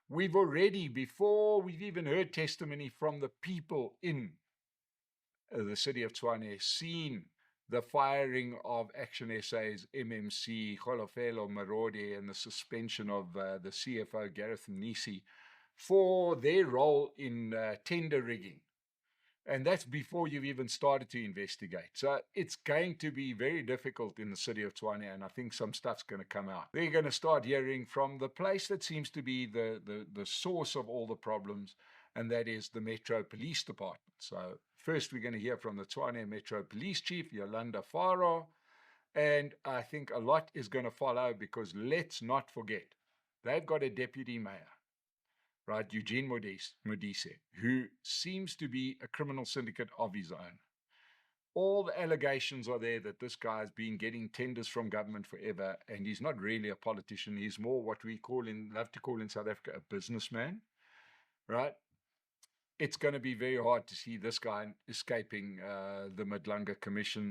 we've already, before we've even heard testimony from the people in the city of Tshwane, seen the firing of Action SA's MMC, Kgolofelo Marode, and the suspension of the CFO, Gareth Nisi, for their role in tender rigging. And that's before you've even started to investigate. So it's going to be very difficult in the city of Tshwane, and I think some stuff's going to come out. They're going to start hearing from the place that seems to be the source of all the problems, and that is the Metro Police Department. So first we're going to hear from the Tshwane Metro Police Chief, Yolanda Faro, and I think a lot is going to follow, because let's not forget, they've got a deputy mayor, right, Eugene Modise, who seems to be a criminal syndicate of his own. All the allegations are there that this guy has been getting tenders from government forever, and he's not really a politician. He's more what we love to call in South Africa a businessman, right? It's going to be very hard to see this guy escaping the Madlanga Commission.